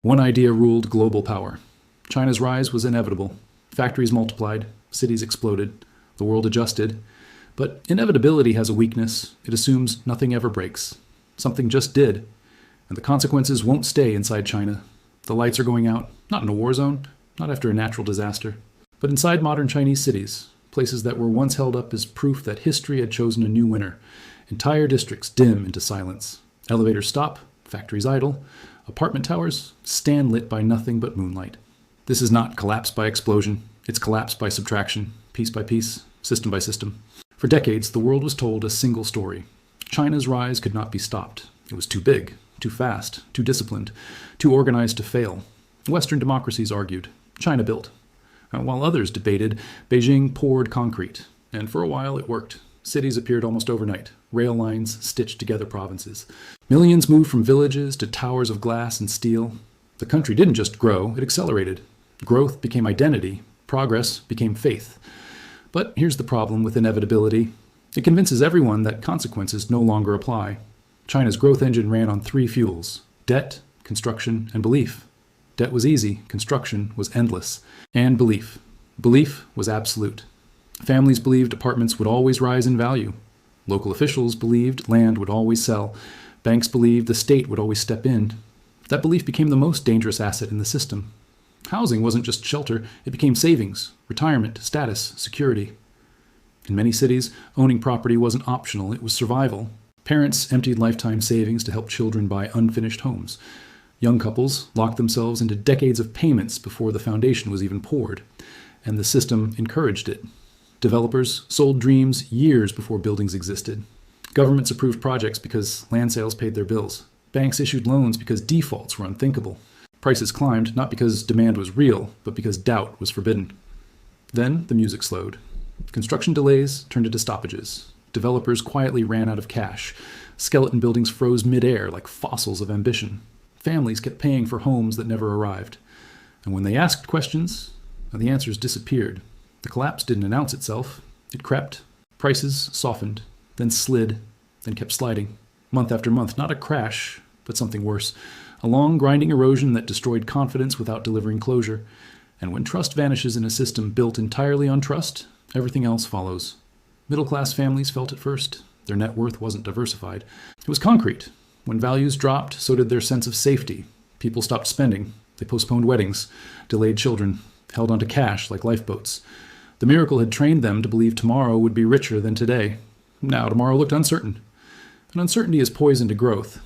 One idea ruled global power. China's rise was inevitable. Factories multiplied, cities exploded, the world adjusted. But inevitability has a weakness. It assumes nothing ever breaks. Something just did, and the consequences won't stay inside China. The lights are going out, not in a war zone, not after a natural disaster, but inside modern Chinese cities, places that were once held up as proof that history had chosen a new winner. Entire districts dim into silence. Elevators stop, factories idle, apartment towers stand lit by nothing but moonlight. This is not collapse by explosion. It's collapse by subtraction, piece by piece, system by system. For decades, the world was told a single story. China's rise could not be stopped. It was too big, too fast, too disciplined, too organized to fail. Western democracies argued. China built. While others debated, Beijing poured concrete. And for a while, it worked. Cities appeared almost overnight. Rail lines stitched together provinces. Millions moved from villages to towers of glass and steel. The country didn't just grow, it accelerated. Growth became identity. Progress became faith. But here's the problem with inevitability. It convinces everyone that consequences no longer apply. China's growth engine ran on 3 fuels: debt, construction, and belief. Debt was easy, construction was endless. And belief. Belief was absolute. Families believed apartments would always rise in value. Local officials believed land would always sell. Banks believed the state would always step in. That belief became the most dangerous asset in the system. Housing wasn't just shelter, it became savings, retirement, status, security. In many cities, owning property wasn't optional, it was survival. Parents emptied lifetime savings to help children buy unfinished homes. Young couples locked themselves into decades of payments before the foundation was even poured, and the system encouraged it. Developers sold dreams years before buildings existed. Governments approved projects because land sales paid their bills. Banks issued loans because defaults were unthinkable. Prices climbed not because demand was real, but because doubt was forbidden. Then the music slowed. Construction delays turned into stoppages. Developers quietly ran out of cash. Skeleton buildings froze midair like fossils of ambition. Families kept paying for homes that never arrived. And when they asked questions, the answers disappeared. The collapse didn't announce itself. It crept. Prices softened, then slid, then kept sliding. Month after month, not a crash, but something worse. A long, grinding erosion that destroyed confidence without delivering closure. And when trust vanishes in a system built entirely on trust, everything else follows. Middle-class families felt it first. Their net worth wasn't diversified. It was concrete. When values dropped, so did their sense of safety. People stopped spending. They postponed weddings, delayed children, held onto cash like lifeboats. The miracle had trained them to believe tomorrow would be richer than today. Now tomorrow looked uncertain. And uncertainty is poison to growth.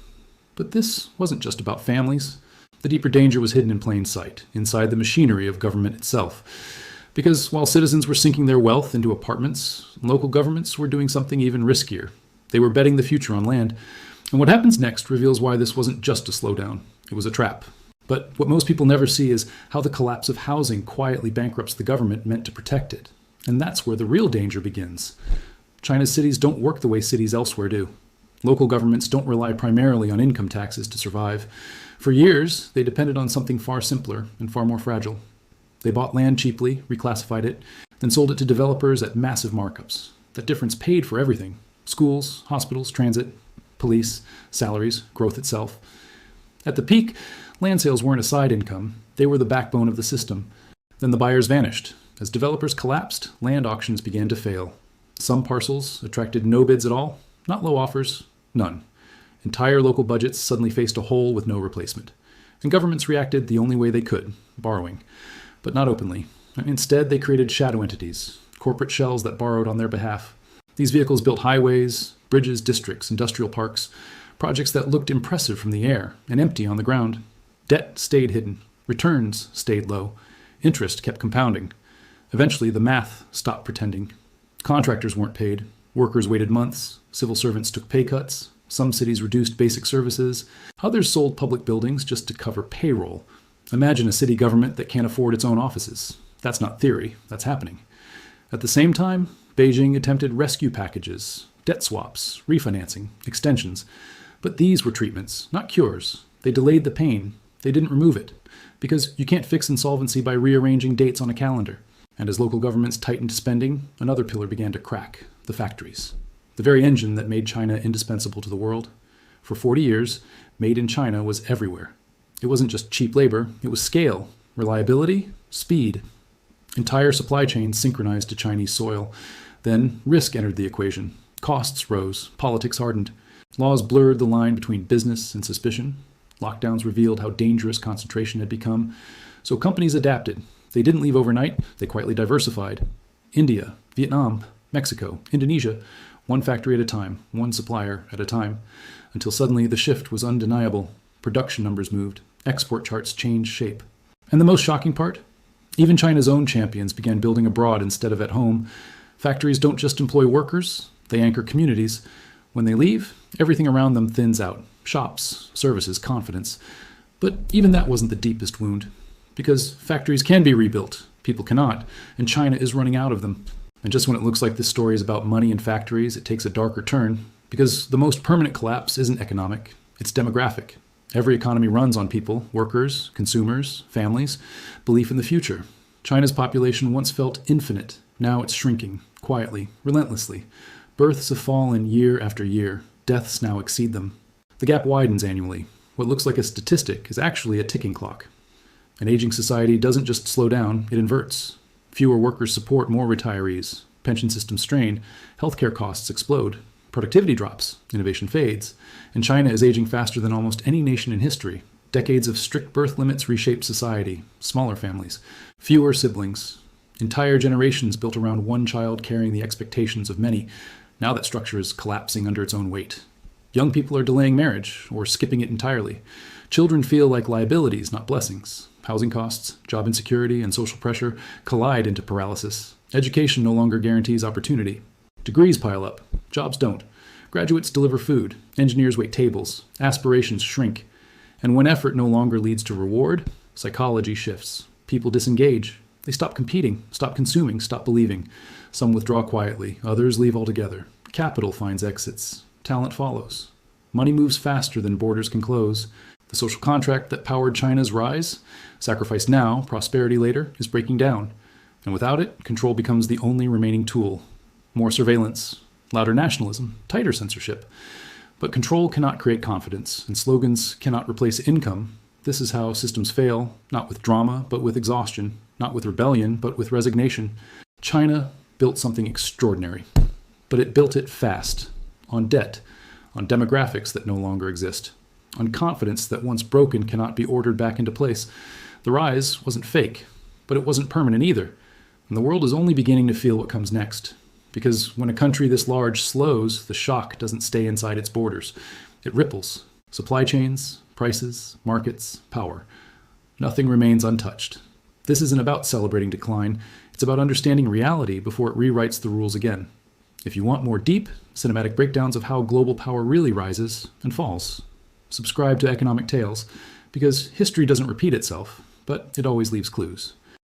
But this wasn't just about families. The deeper danger was hidden in plain sight, inside the machinery of government itself. Because while citizens were sinking their wealth into apartments, local governments were doing something even riskier. They were betting the future on land. And what happens next reveals why this wasn't just a slowdown. It was a trap. But what most people never see is how the collapse of housing quietly bankrupts the government meant to protect it. And that's where the real danger begins. China's cities don't work the way cities elsewhere do. Local governments don't rely primarily on income taxes to survive. For years, they depended on something far simpler and far more fragile. They bought land cheaply, reclassified it, then sold it to developers at massive markups. That difference paid for everything: schools, hospitals, transit, police, salaries, growth itself. At the peak, land sales weren't a side income. They were the backbone of the system. Then the buyers vanished. As developers collapsed, land auctions began to fail. Some parcels attracted no bids at all, not low offers, none. Entire local budgets suddenly faced a hole with no replacement. And governments reacted the only way they could, borrowing. But not openly. Instead, they created shadow entities, corporate shells that borrowed on their behalf. These vehicles built highways, bridges, districts, industrial parks, projects that looked impressive from the air and empty on the ground. Debt stayed hidden. Returns stayed low. Interest kept compounding. Eventually, the math stopped pretending. Contractors weren't paid. Workers waited months. Civil servants took pay cuts. Some cities reduced basic services. Others sold public buildings just to cover payroll. Imagine a city government that can't afford its own offices. That's not theory. That's happening. At the same time, Beijing attempted rescue packages, debt swaps, refinancing, extensions. But these were treatments, not cures. They delayed the pain. They didn't remove it. Because you can't fix insolvency by rearranging dates on a calendar. And as local governments tightened spending, another pillar began to crack: the factories. The very engine that made China indispensable to the world. For 40 years, made in China was everywhere. It wasn't just cheap labor, it was scale, reliability, speed. Entire supply chains synchronized to Chinese soil. Then risk entered the equation. Costs rose, politics hardened. Laws blurred the line between business and suspicion. Lockdowns revealed how dangerous concentration had become. So companies adapted. They didn't leave overnight, they quietly diversified. India, Vietnam, Mexico, Indonesia, one factory at a time, one supplier at a time, until suddenly the shift was undeniable. Production numbers moved, export charts changed shape. And the most shocking part? Even China's own champions began building abroad instead of at home. Factories don't just employ workers, they anchor communities. When they leave, everything around them thins out. Shops, services, confidence. But even that wasn't the deepest wound. Because factories can be rebuilt, people cannot, and China is running out of them. And just when it looks like this story is about money and factories, it takes a darker turn. Because the most permanent collapse isn't economic, it's demographic. Every economy runs on people, workers, consumers, families, belief in the future. China's population once felt infinite. Now it's shrinking, quietly, relentlessly. Births have fallen year after year. Deaths now exceed them. The gap widens annually. What looks like a statistic is actually a ticking clock. An aging society doesn't just slow down, it inverts. Fewer workers support more retirees. Pension systems strain. Healthcare costs explode. Productivity drops. Innovation fades. And China is aging faster than almost any nation in history. Decades of strict birth limits reshape society. Smaller families. Fewer siblings. Entire generations built around one child carrying the expectations of many. Now that structure is collapsing under its own weight. Young people are delaying marriage or skipping it entirely. Children feel like liabilities, not blessings. Housing costs, job insecurity, and social pressure collide into paralysis. Education no longer guarantees opportunity. Degrees pile up, jobs don't. Graduates deliver food, engineers wait tables, aspirations shrink. And when effort no longer leads to reward, psychology shifts. People disengage. They stop competing, stop consuming, stop believing. Some withdraw quietly, others leave altogether. Capital finds exits. Talent follows. Money moves faster than borders can close. The social contract that powered China's rise, sacrifice now, prosperity later, is breaking down. And without it, control becomes the only remaining tool. More surveillance, louder nationalism, tighter censorship. But control cannot create confidence, and slogans cannot replace income. This is how systems fail, not with drama, but with exhaustion, not with rebellion, but with resignation. China built something extraordinary, but it built it fast, on debt, on demographics that no longer exist, on confidence that once broken cannot be ordered back into place. The rise wasn't fake, but it wasn't permanent either, and the world is only beginning to feel what comes next. Because when a country this large slows, the shock doesn't stay inside its borders. It ripples. Supply chains, prices, markets, power. Nothing remains untouched. This isn't about celebrating decline. It's about understanding reality before it rewrites the rules again. If you want more deep, cinematic breakdowns of how global power really rises and falls, subscribe to Economic Tales, because history doesn't repeat itself, but it always leaves clues.